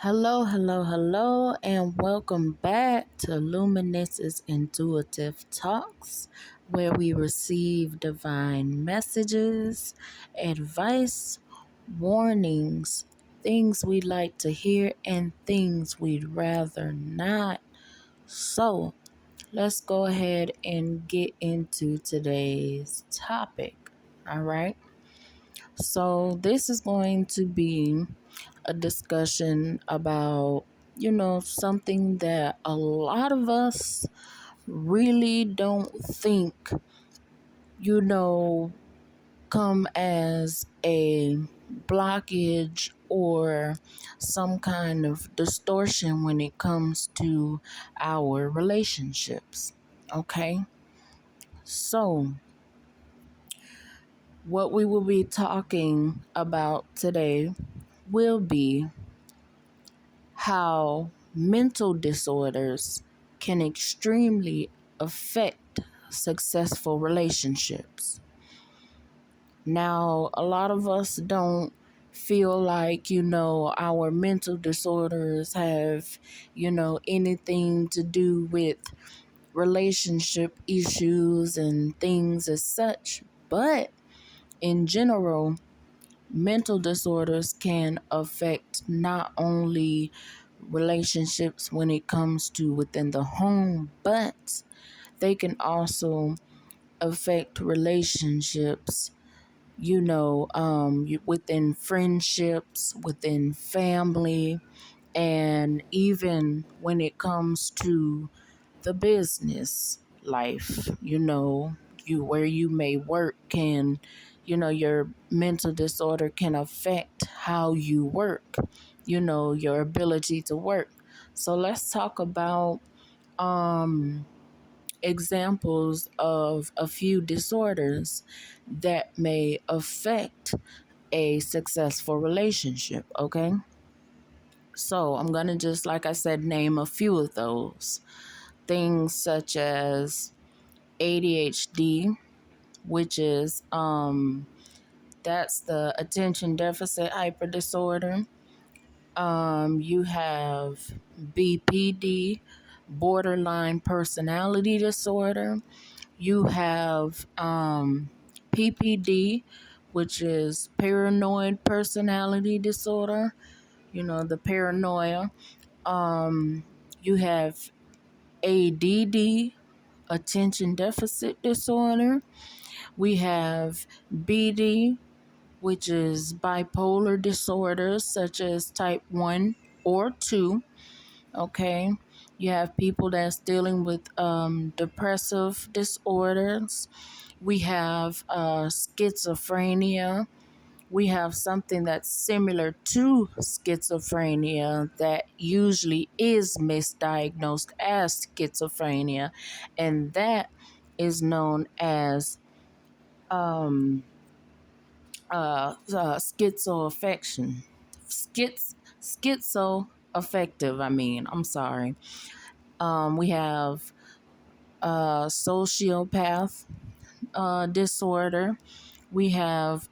Hello, hello, hello, and welcome back to Luminous's Intuitive Talks, where we receive divine messages, advice, warnings, things we'd like to hear, and things we'd rather not. So, let's go ahead and get into today's topic. All right. So, this is going to be a discussion about, something that a lot of us really don't think, you know, come as a blockage or some kind of distortion when it comes to our relationships. Okay. So, what we will be talking about today will be how mental disorders can extremely affect successful relationships. Now, a lot of us don't feel like, our mental disorders have, anything to do with relationship issues and things as such. But in general, mental disorders can affect not only relationships when it comes to within the home, but they can also affect relationships, within friendships, within family, and even when it comes to the business life, where you may work can, your mental disorder can affect how you work, your ability to work. So let's talk about examples of a few disorders that may affect a successful relationship, okay? So I'm going to just, like I said, name a few of those. Things such as ADHD, which is that's the attention deficit hyper disorder. You have BPD, borderline personality disorder. You have PPD, which is paranoid personality disorder. The paranoia. You have ADD, attention deficit disorder. We have BD, which is bipolar disorders such as type 1 or 2. Okay. You have people that's dealing with depressive disorders. We have schizophrenia. We have something that's similar to schizophrenia that usually is misdiagnosed as schizophrenia, and that is known as schizoaffection. Schizoaffective, I'm sorry. We have sociopath disorder. We have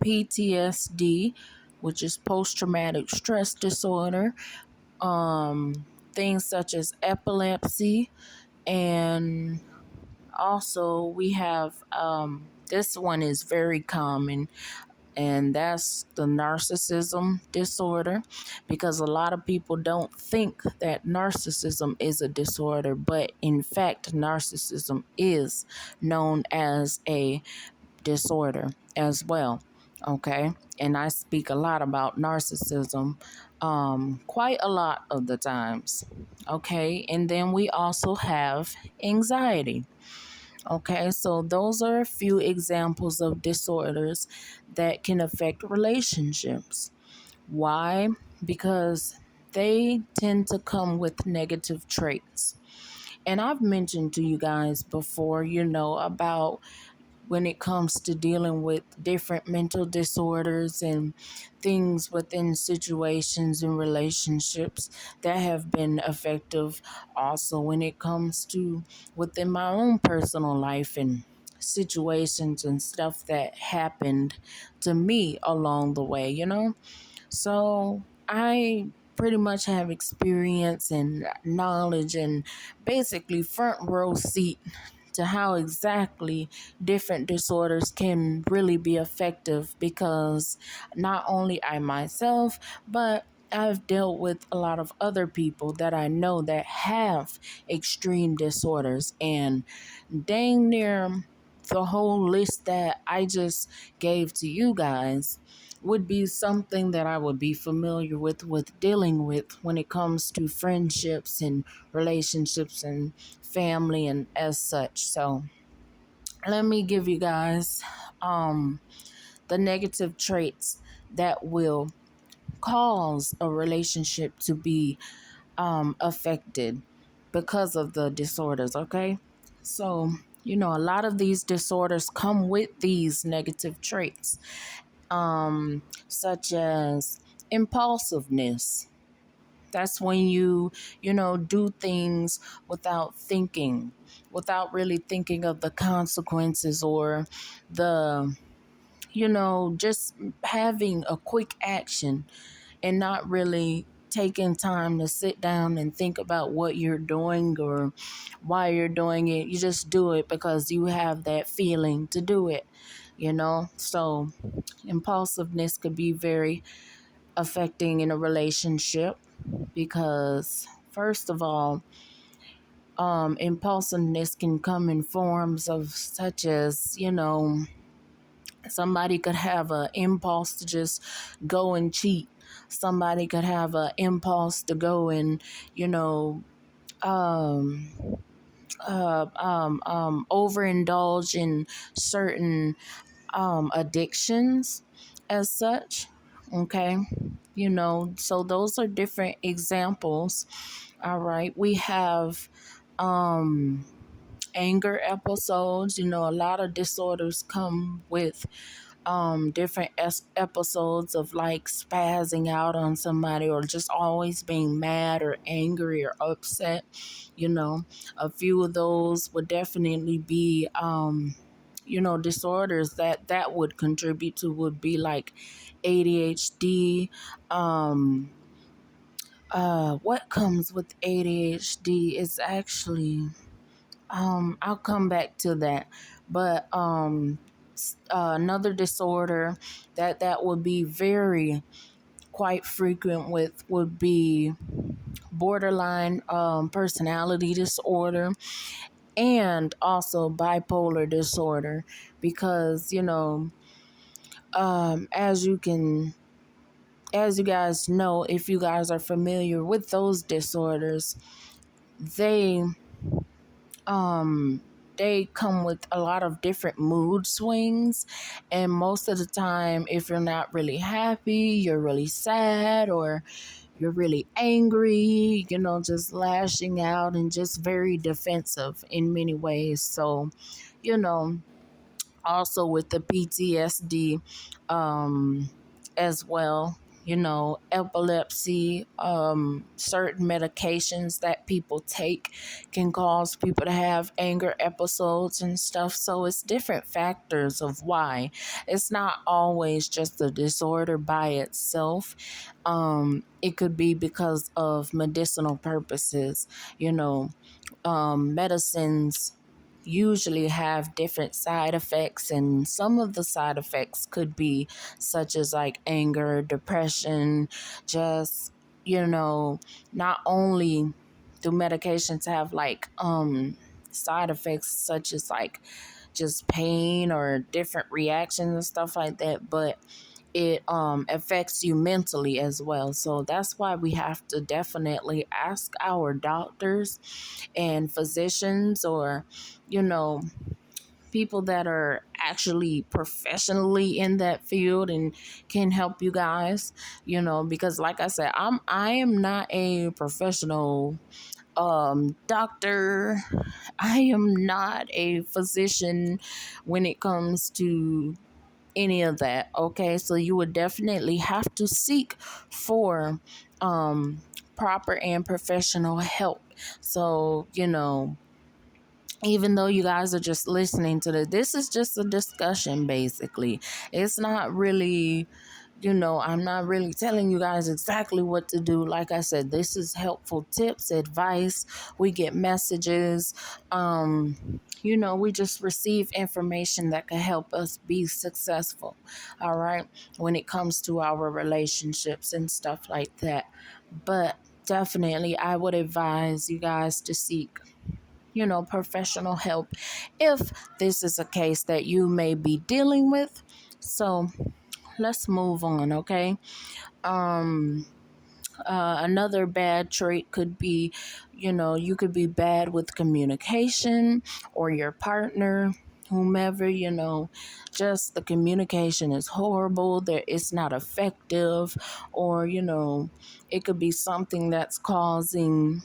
PTSD, which is post-traumatic stress disorder. Things such as epilepsy, and also we have this one is very common, and that's the narcissism disorder, because a lot of people don't think that narcissism is a disorder, but in fact narcissism is known as a disorder as well. Okay, and I speak a lot about narcissism quite a lot of the times. Okay, and then we also have anxiety. Okay, so those are a few examples of disorders that can affect relationships. Why? Because they tend to come with negative traits. And I've mentioned to you guys before, about when it comes to dealing with different mental disorders and things within situations and relationships that have been effective. Also, when it comes to within my own personal life and situations and stuff that happened to me along the way. So I pretty much have experience and knowledge and basically front row seat to how exactly different disorders can really be effective, because not only I myself, but I've dealt with a lot of other people that I know that have extreme disorders, and dang near the whole list that I just gave to you guys would be something that I would be familiar with dealing with when it comes to friendships and relationships and family and as such. So let me give you guys the negative traits that will cause a relationship to be affected because of the disorders, okay? So, a lot of these disorders come with these negative traits, such as impulsiveness. That's when do things without thinking, without really thinking of the consequences, or the, just having a quick action and not really taking time to sit down and think about what you're doing or why you're doing it. You just do it because you have that feeling to do it, So impulsiveness could be very affecting in a relationship because, first of all, impulsiveness can come in forms of such as, somebody could have an impulse to just go and cheat. Somebody could have an impulse to go and, um, overindulge in certain addictions as such. Okay. So those are different examples. All right. We have anger episodes. A lot of disorders come with different episodes of like spazzing out on somebody or just always being mad or angry or upset. A few of those would definitely be disorders that would contribute to would be like ADHD. What comes with ADHD is actually I'll come back to that, but another disorder that would be very quite frequent with would be borderline personality disorder, and also bipolar disorder, because as you guys know, if you guys are familiar with those disorders, they they come with a lot of different mood swings, and most of the time, if you're not really happy, you're really sad, or you're really angry, just lashing out and just very defensive in many ways. So, you know also with the PTSD as well, epilepsy, certain medications that people take can cause people to have anger episodes and stuff. So it's different factors of why. It's not always just the disorder by itself. It could be because of medicinal purposes. Medicines usually have different side effects, and some of the side effects could be such as like anger, depression, just not only do medications have like side effects such as like just pain or different reactions and stuff like that, but it affects you mentally as well. So that's why we have to definitely ask our doctors and physicians, or people that are actually professionally in that field and can help you guys, because like I said, I am not a professional doctor. I am not a physician when it comes to any of that. Okay, so you would definitely have to seek for proper and professional help. So even though you guys are just listening to this is just a discussion. Basically, it's not really I'm not really telling you guys exactly what to do. Like I said, this is helpful tips, advice. We get messages. We just receive information that can help us be successful. All right. When it comes to our relationships and stuff like that. But definitely, I would advise you guys to seek professional help if this is a case that you may be dealing with. So let's move on, okay? Another bad trait could be, you could be bad with communication, or your partner, whomever, just the communication is horrible, that it's not effective, or, it could be something that's causing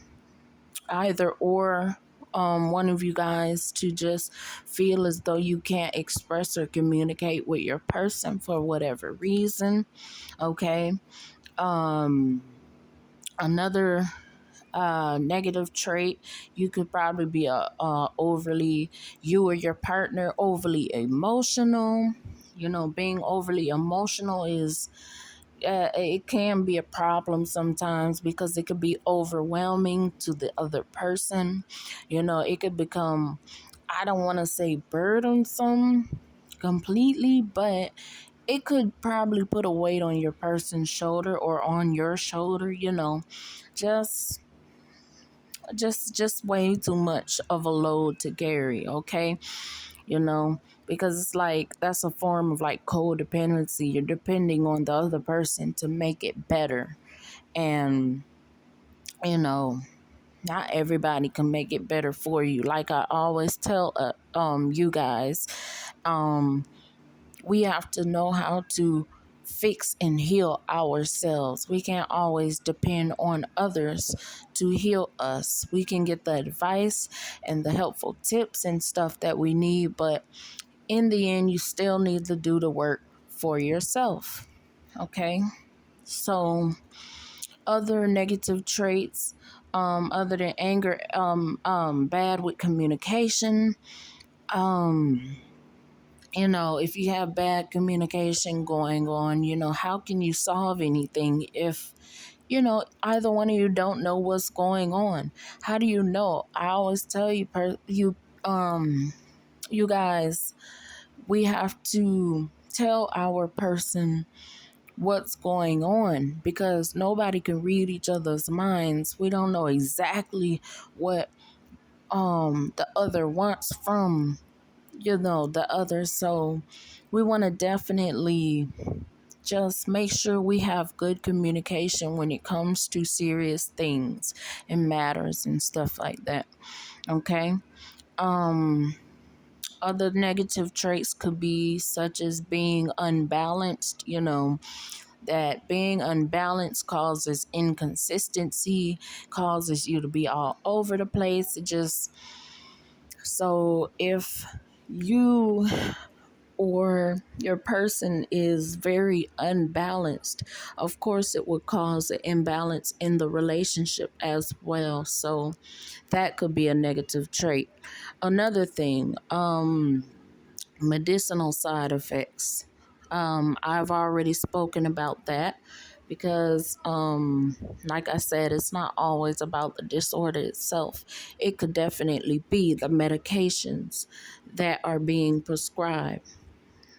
either or one of you guys to just feel as though you can't express or communicate with your person for whatever reason. Okay. Another negative trait, you could probably be you or your partner overly emotional. Being overly emotional is it can be a problem sometimes, because it could be overwhelming to the other person. It could become, I don't want to say burdensome completely, but it could probably put a weight on your person's shoulder or on your shoulder, just way too much of a load to carry, okay? Because it's like that's a form of like codependency. You're depending on the other person to make it better. And, not everybody can make it better for you. Like I always tell you guys, we have to know how to fix and heal ourselves. We can't always depend on others to heal us. We can get the advice and the helpful tips and stuff that we need, but in the end, you still need to do the work for yourself. Okay? So, other negative traits, other than anger, bad with communication, if you have bad communication going on, how can you solve anything if, either one of you don't know what's going on? How do you know? I always tell you guys, we have to tell our person what's going on, because nobody can read each other's minds. We don't know exactly what the other wants from the other. So we want to definitely just make sure we have good communication when it comes to serious things and matters and stuff like that. Okay. Other negative traits could be such as being unbalanced. That being unbalanced causes inconsistency, causes you to be all over the place. So if you or your person is very unbalanced, of course it would cause an imbalance in the relationship as well. So that could be a negative trait. Another thing, medicinal side effects. I've already spoken about that, because like I said, it's not always about the disorder itself. It could definitely be the medications that are being prescribed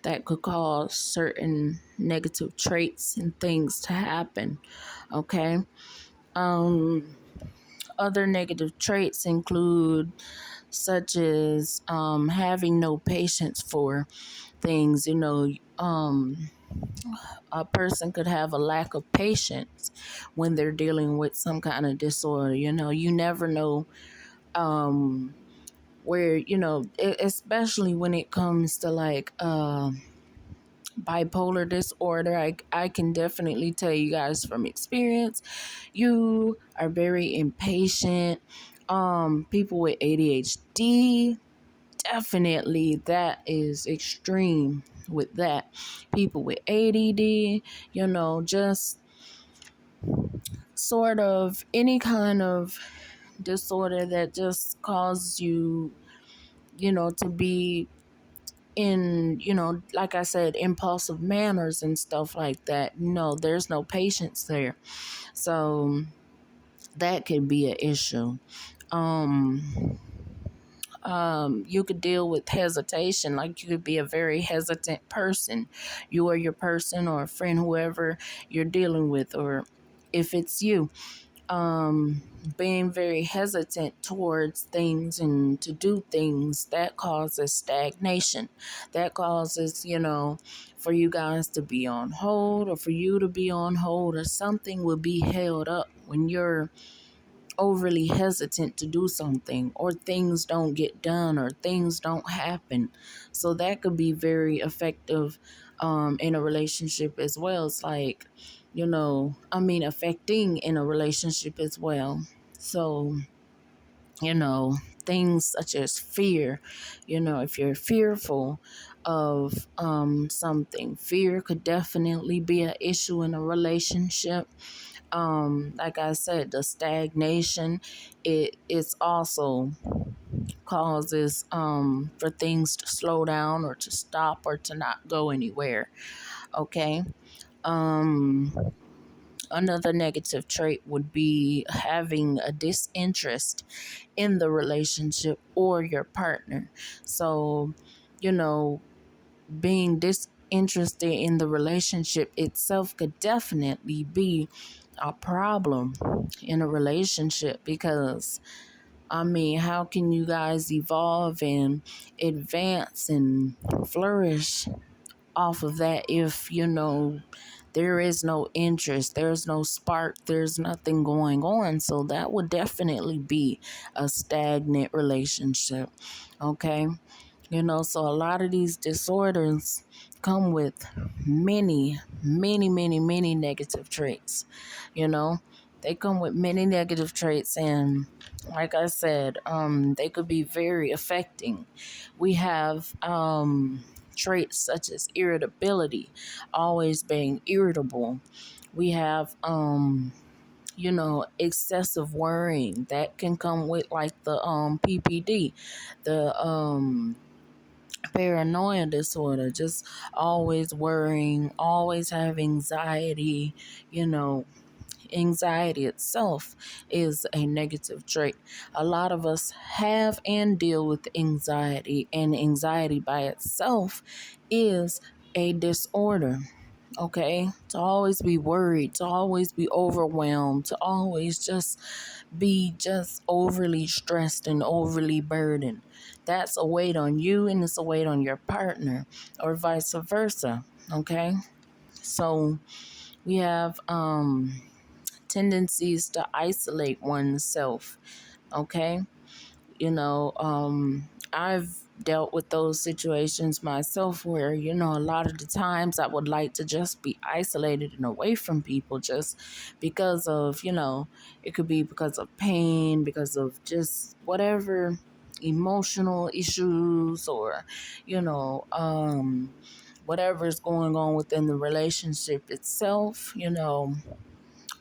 that could cause certain negative traits and things to happen. Okay. Other negative traits include such as having no patience for things. A person could have a lack of patience when they're dealing with some kind of disorder. You never know where, especially when it comes to like bipolar disorder. I can definitely tell you guys from experience, you are very impatient. People with ADHD, definitely that is extreme with that. People with ADD, just sort of any kind of disorder that just causes you, to be in, like I said, impulsive manners and stuff like that. No, there's no patience there. So that could be an issue. Um, you could deal with hesitation. Like, you could be a very hesitant person, you or your person or a friend, whoever you're dealing with, or if it's you, being very hesitant towards things and to do things, that causes stagnation. That causes, for you guys to be on hold, or for you to be on hold, or something will be held up when you're overly hesitant to do something, or things don't get done, or things don't happen. So that could be very effective in a relationship as well. It's like, affecting in a relationship as well. So, you know, things such as fear, if you're fearful of something, fear could definitely be an issue in a relationship. Like I said, the stagnation, it's also causes for things to slow down, or to stop, or to not go anywhere. Okay. um Another negative trait would be having a disinterest in the relationship or your partner. So, you know being disinterested in the relationship itself could definitely be a problem in a relationship, because how can you guys evolve and advance and flourish off of that if there is no interest, there's no spark, there's nothing going on? So that would definitely be a stagnant relationship. Okay. So a lot of these disorders come with many, many, many, many negative traits. You know, they come with many negative traits, and like I said, they could be very affecting. We have traits such as irritability, always being irritable. We have excessive worrying that can come with, like, the PPD, the paranoia disorder, just always worrying, always have anxiety. you know Anxiety itself is a negative trait. A lot of us have and deal with anxiety, and anxiety by itself is a disorder. Okay, to always be worried, to always be overwhelmed, to always just be just overly stressed and overly burdened. That's a weight on you, and it's a weight on your partner, or vice versa. Okay, so we have tendencies to isolate oneself. Okay, I've dealt with those situations myself where, a lot of the times I would like to just be isolated and away from people, just because of, it could be because of pain, because of just whatever emotional issues, or, you know, whatever is going on within the relationship itself.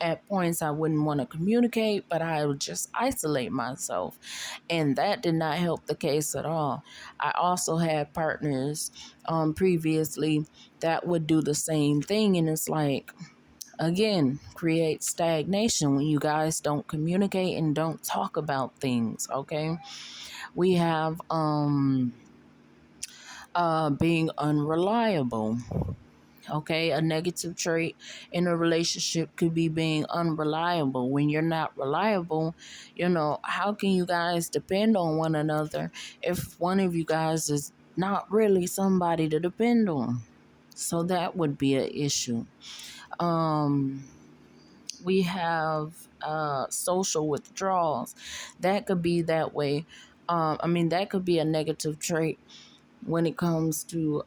At points I wouldn't want to communicate, but I would just isolate myself. And that did not help the case at all. I also had partners previously that would do the same thing. And it's like, again, create stagnation when you guys don't communicate and don't talk about things. Okay. We have being unreliable. Okay, a negative trait in a relationship could be being unreliable. When you're not reliable, how can you guys depend on one another if one of you guys is not really somebody to depend on? So that would be an issue. We have social withdrawals. That could be that way. That could be a negative trait when it comes to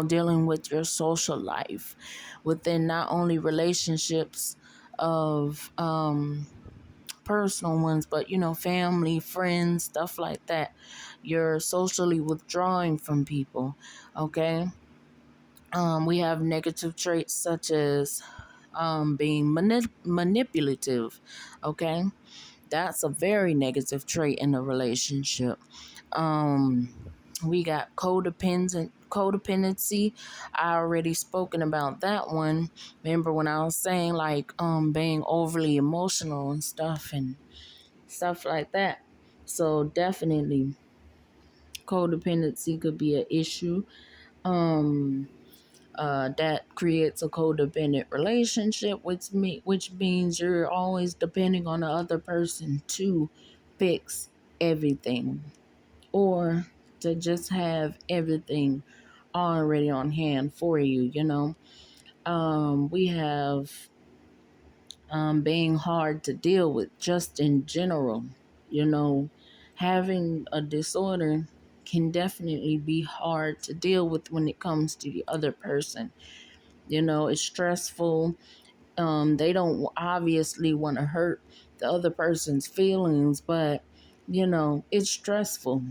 dealing with your social life within not only relationships of personal ones, but, family, friends, stuff like that. You're socially withdrawing from people. Okay. We have negative traits such as being manipulative. Okay. That's a very negative trait in a relationship. Um, We got codependency. I already spoken about that one. Remember when I was saying like being overly emotional and stuff like that. So definitely codependency could be an issue. Um that creates a codependent relationship, which means you're always depending on the other person to fix everything, or to just have everything already on hand for you, we have being hard to deal with just in general. Having a disorder can definitely be hard to deal with when it comes to the other person. It's stressful. They don't obviously want to hurt the other person's feelings, but it's stressful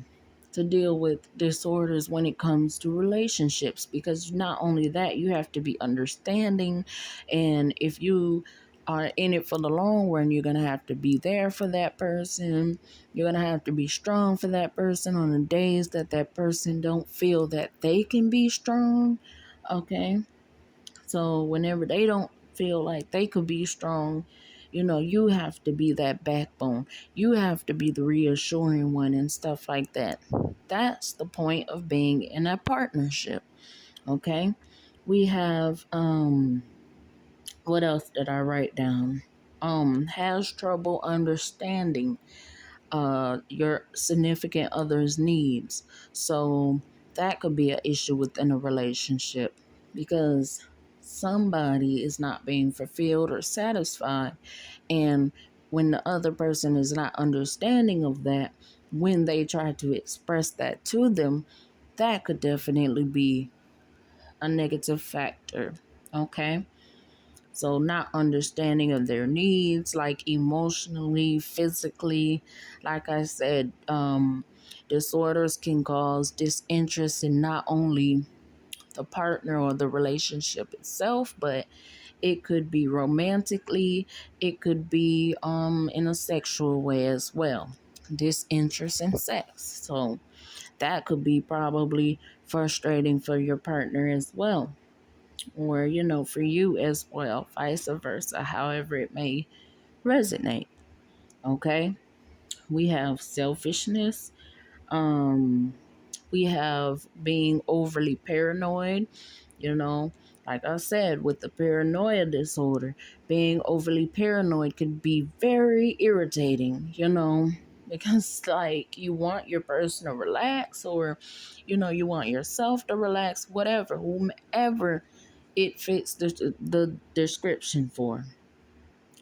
to deal with disorders when it comes to relationships, because not only that, you have to be understanding, and if you are in it for the long run, you're going to have to be there for that person. You're going to have to be strong for that person on the days that that person don't feel that they can be strong. Okay, so whenever they don't feel like they could be strong, you have to be that backbone. You have to be the reassuring one and stuff like that. That's the point of being in a partnership. Okay? We have what else did I write down? Has trouble understanding your significant other's needs. So that could be an issue within a relationship, because somebody is not being fulfilled or satisfied. And when the other person is not understanding of that, when they try to express that to them, that could definitely be a negative factor. Okay? So, not understanding of their needs, like emotionally, physically. Like I said, disorders can cause disinterest in not only the partner or the relationship itself, but it could be romantically, it could be in a sexual way as well. Disinterest in sex. So, that could be probably frustrating for your partner as well, or for you as well, vice versa, however it may resonate. Okay, we have selfishness. um we have being overly paranoid. you know like I said, with the paranoia disorder, being overly paranoid can be very irritating, because like you want your person to relax, or you want yourself to relax, whatever, whomever it fits the description for.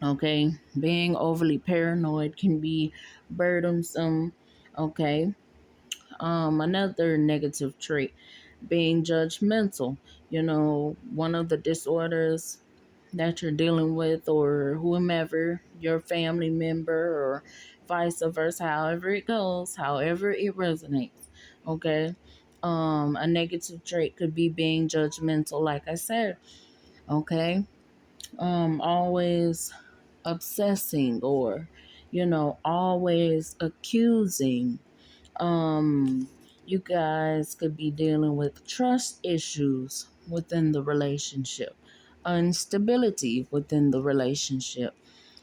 Okay, being overly paranoid can be burdensome. Okay, another negative trait, being judgmental. One of the disorders that you're dealing with, or whomever, your family member, or vice versa, however it goes, however it resonates. Okay, a negative trait could be being judgmental, like I said. Okay, always obsessing, or always accusing. um you guys could be dealing with trust issues within the relationship, instability within the relationship,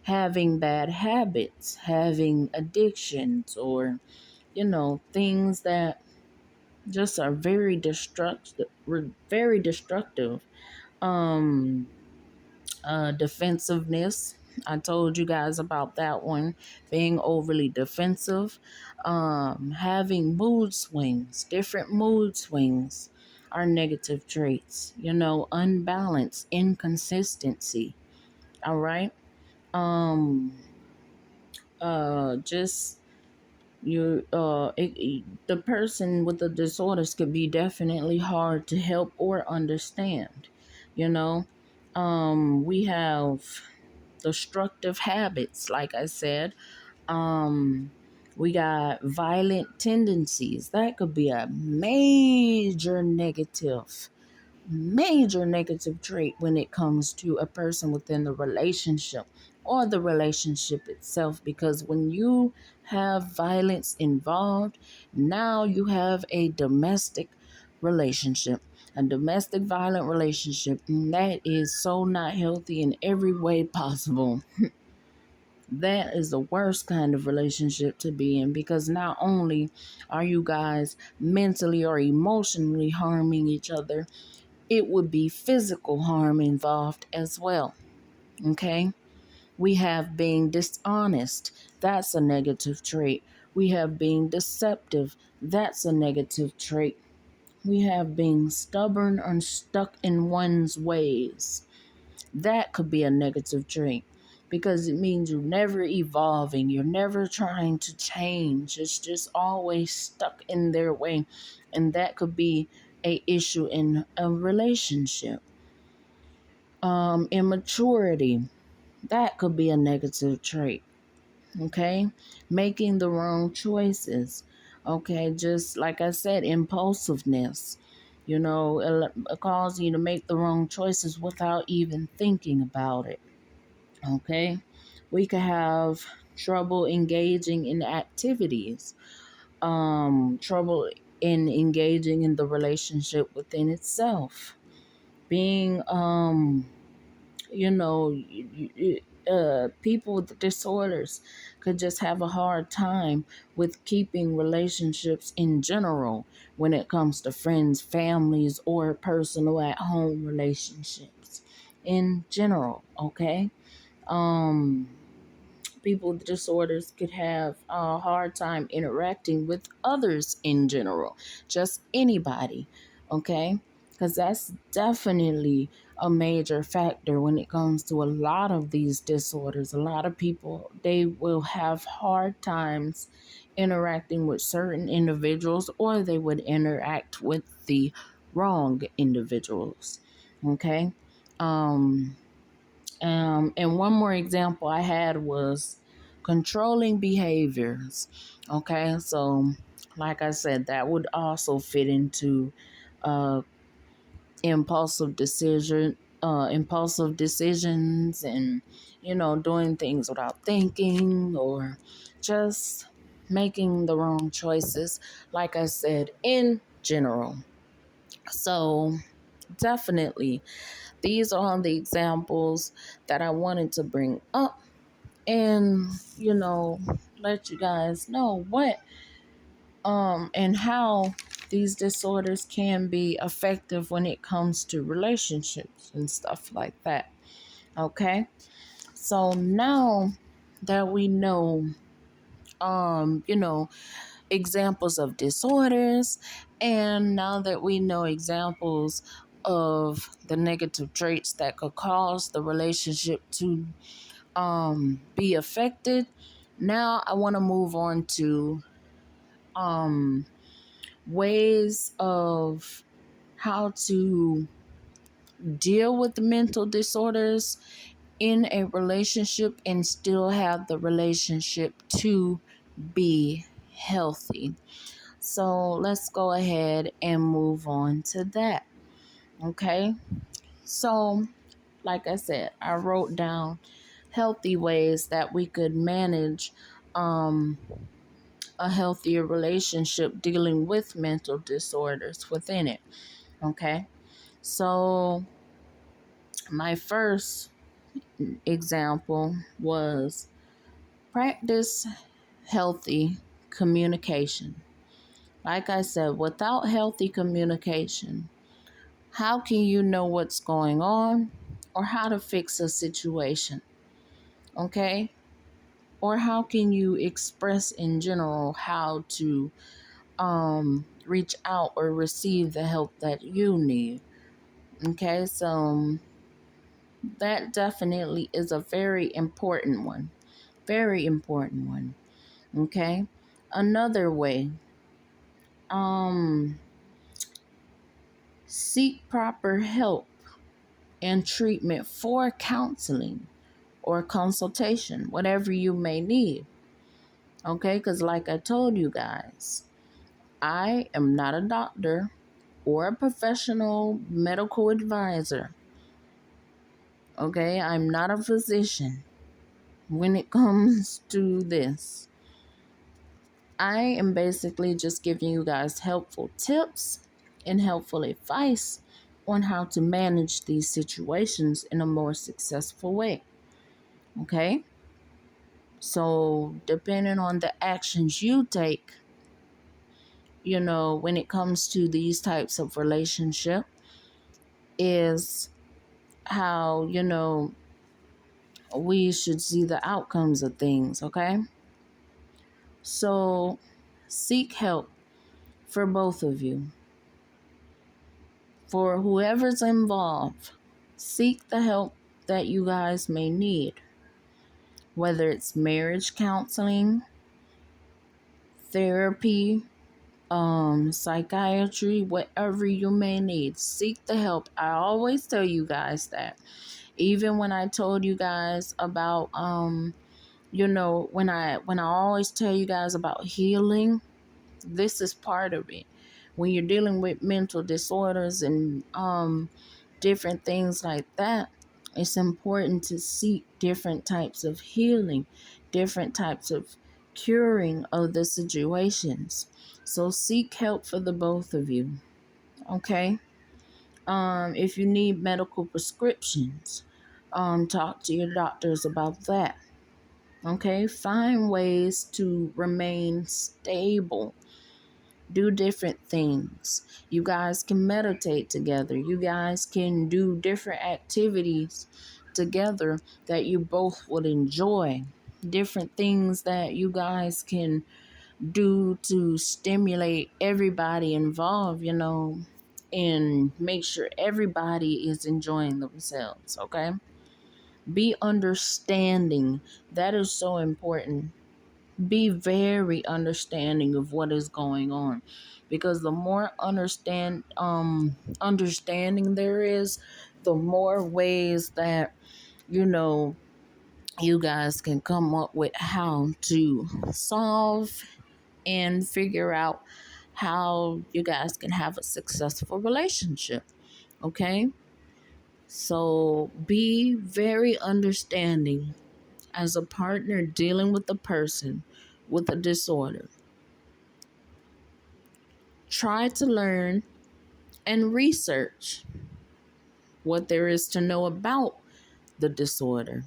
having bad habits, having addictions, or things that just are very destructive. um Defensiveness. I told you guys about that one, being overly defensive. Having mood swings, different mood swings are negative traits. Unbalance, inconsistency. All right. Um, just the person with the disorders could be definitely hard to help or understand. You know, we have destructive habits, like I said. Um, we got violent tendencies. That could be a major negative trait when it comes to a person within the relationship. or the relationship itself. Because when you have violence involved, now you have a domestic relationship, a domestic violent relationship, and that is so not healthy in every way possible. That is the worst kind of relationship to be in, because not only are you guys mentally or emotionally harming each other, it would be physical harm involved as well. Okay? We have being dishonest. That's a negative trait. We have being deceptive. That's a negative trait. We have being stubborn or stuck in one's ways. That could be a negative trait, because it means you're never evolving. You're never trying to change. It's just always stuck in their way. And that could be a issue in a relationship. Immaturity. That could be a negative trait. Okay? Making the wrong choices. Okay? Just like I said, impulsiveness. It causes you to make the wrong choices without even thinking about it. Okay? We could have trouble engaging in activities. Trouble in engaging in the relationship within itself. Being, people with disorders could just have a hard time with keeping relationships in general when it comes to friends, families, or personal at home relationships in general. Okay. um People with disorders could have a hard time interacting with others in general, just anybody. Okay, because that's definitely a major factor when it comes to a lot of these disorders. A lot of people, they will have hard times interacting with certain individuals, or they would interact with the wrong individuals. Okay. um and one more example I had was controlling behaviors. Okay, so like I said, that would also fit into uh, impulsive decisions, and doing things without thinking, or just making the wrong choices. Like I said, in general. So definitely, these are the examples that I wanted to bring up, and let you guys know what and how these disorders can be effective when it comes to relationships and stuff like that. Okay, so now that we know examples of disorders, and now that we know examples of the negative traits that could cause the relationship to be affected, now I want to move on to ways of how to deal with the mental disorders in a relationship and still have the relationship to be healthy. So let's go ahead and move on to that. Okay. So, like I said, I wrote down healthy ways that we could manage a healthier relationship dealing with mental disorders within it. Okay. So, my first example was practice healthy communication. Like I said, without healthy communication, how can you know what's going on or how to fix a situation? Okay? Or how can you express in general how to reach out or receive the help that you need? Okay, so that definitely is a very important one. Very important one. Okay? Another way, um, seek proper help and treatment for counseling or consultation, whatever you may need. Okay, because like I told you guys, I am not a doctor or a professional medical advisor. Okay, I'm not a physician. when it comes to this, I am basically just giving you guys helpful tips and helpful advice on how to manage these situations in a more successful way. Okay? So, depending on the actions you take, when it comes to these types of relationship, is how, we should see the outcomes of things. Okay? So, seek help for both of you. For whoever's involved, seek the help that you guys may need, whether it's marriage counseling, therapy, psychiatry, whatever you may need. Seek the help. I always tell you guys that. Even when I told you guys about when I always tell you guys about healing, this is part of it. When you're dealing with mental disorders and different things like that, it's important to seek different types of healing, different types of curing of the situations. So seek help for the both of you. Okay? If you need medical prescriptions, talk to your doctors about that. Okay? Find ways to remain stable. Do different things. You guys can meditate together. You guys can do different activities together that you both would enjoy. Different things that you guys can do to stimulate everybody involved, and make sure everybody is enjoying themselves, okay? Be understanding. That is so important. Be very understanding of what is going on, because the more understanding there is, the more ways that you guys can come up with how to solve and figure out how you guys can have a successful relationship. Okay, so be very understanding as a partner dealing with a person with a disorder. Try to learn and research what there is to know about the disorder.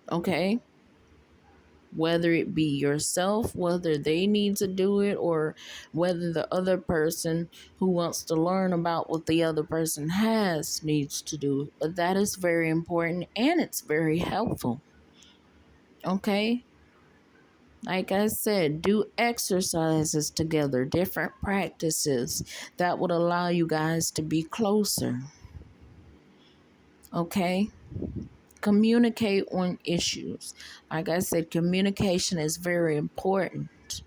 Okay? Whether it be yourself, whether they need to do it, or whether the other person who wants to learn about what the other person has needs to do it. But that is very important and it's very helpful. Okay? Like I said, do exercises together, different practices that would allow you guys to be closer. Okay? Communicate on issues. Like I said, communication is very important.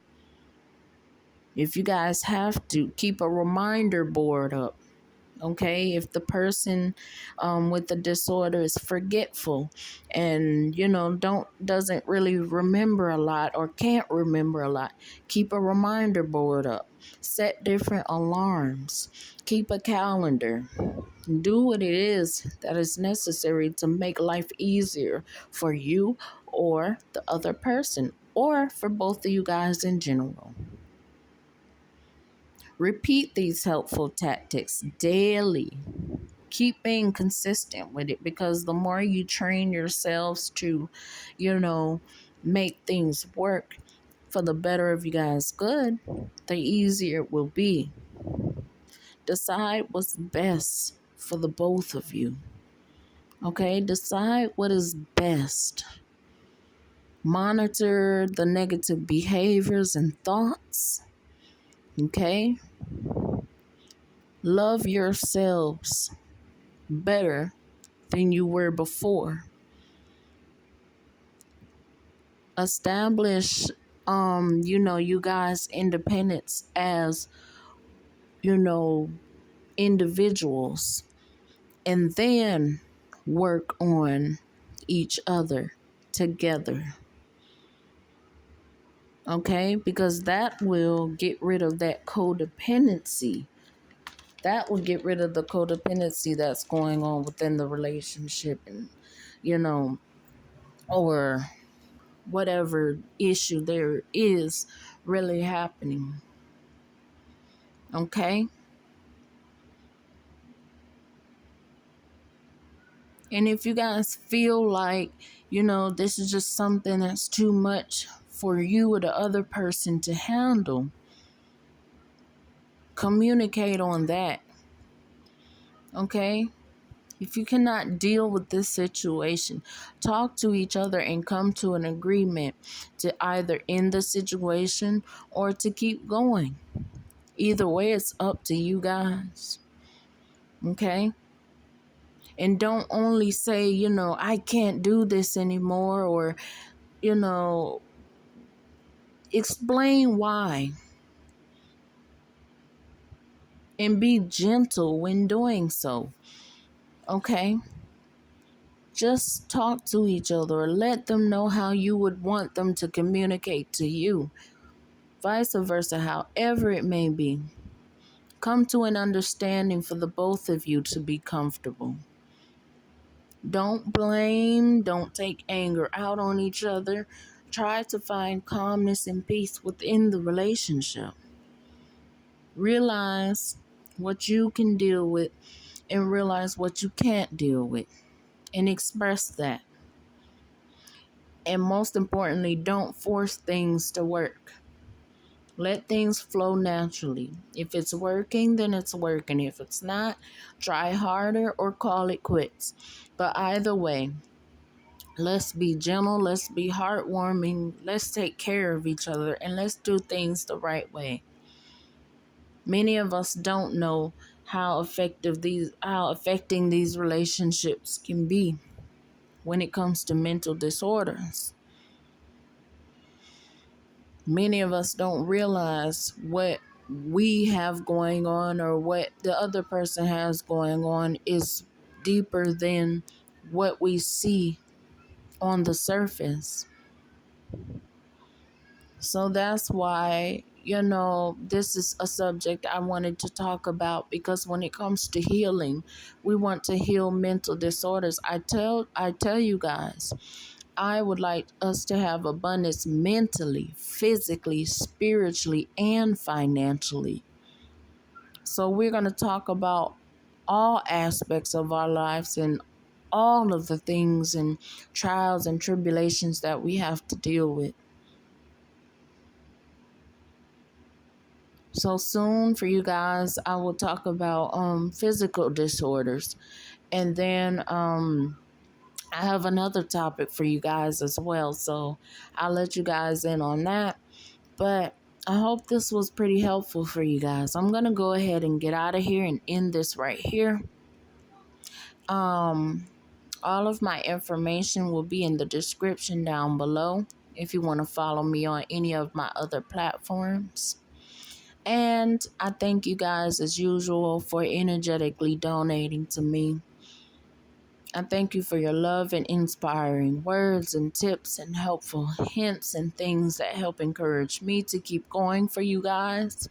If you guys have to, keep a reminder board up. Okay, if the person with the disorder is forgetful and doesn't really remember a lot or can't remember a lot, keep a reminder board up. Set different alarms. Keep a calendar. Do what it is that is necessary to make life easier for you or the other person, or for both of you guys in general. Repeat these helpful tactics daily. Keep being consistent with it, because the more you train yourselves to, make things work for the better of you guys' good, the easier it will be. Decide what's best for the both of you. Okay? Decide what is best. Monitor the negative behaviors and thoughts. Okay? Love yourselves better than you were before. Establish you guys' independence as individuals, and then work on each other together. Okay? Because that will get rid of that codependency. That will get rid of the codependency that's going on within the relationship, and or whatever issue there is really happening. Okay? And if you guys feel like, this is just something that's too much for you or the other person to handle, communicate on that. Okay? If you cannot deal with this situation, talk to each other and come to an agreement to either end the situation or to keep going. Either way, it's up to you guys. Okay? And don't only say, I can't do this anymore, or, explain why. And be gentle when doing so. Okay? Just talk to each other or let them know how you would want them to communicate to you. Vice versa, however it may be. Come to an understanding for the both of you to be comfortable. Don't blame, don't take anger out on each other. Try to find calmness and peace within the relationship. Realize what you can deal with and realize what you can't deal with, and express that. And most importantly, don't force things to work. Let things flow naturally. If it's working, then it's working. If it's not, try harder or call it quits. But either way, let's be gentle, let's be heartwarming, let's take care of each other, and let's do things the right way. Many of us don't know how affecting these relationships can be when it comes to mental disorders. Many of us don't realize what we have going on or what the other person has going on is deeper than what we see on the surface. So that's why, this is a subject I wanted to talk about, because when it comes to healing, we want to heal mental disorders. I tell you guys, I would like us to have abundance mentally, physically, spiritually, and financially. So we're going to talk about all aspects of our lives and all of the things and trials and tribulations that we have to deal with. So soon for you guys, I will talk about physical disorders. And then I have another topic for you guys as well. So I'll let you guys in on that. But I hope this was pretty helpful for you guys. I'm going to go ahead and get out of here and end this right here. All of my information will be in the description down below if you want to follow me on any of my other platforms. And I thank you guys as usual for energetically donating to me. I thank you for your love and inspiring words and tips and helpful hints and things that help encourage me to keep going for you guys.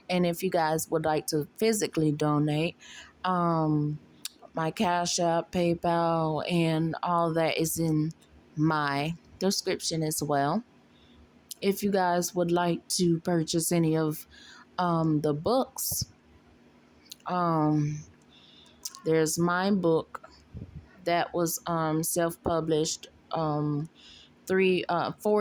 And if you guys would like to physically donate, my Cash App, PayPal, and all that is in my description as well. If you guys would like to purchase any of the books, there's my book that was self-published 4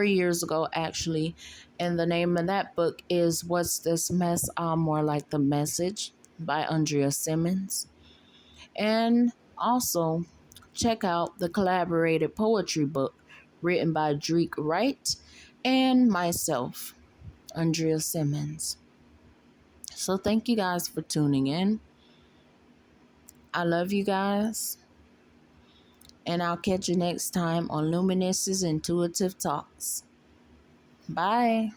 years ago actually, and the name of that book is What's This Mess? I'm More Like the Message by Andria Simmons. And also check out the collaborated poetry book written by Drake Wright and myself, Andria Simmons. So thank you guys for tuning in. I love you guys. And I'll catch you next time on Luminous's Intuitive Talks. Bye.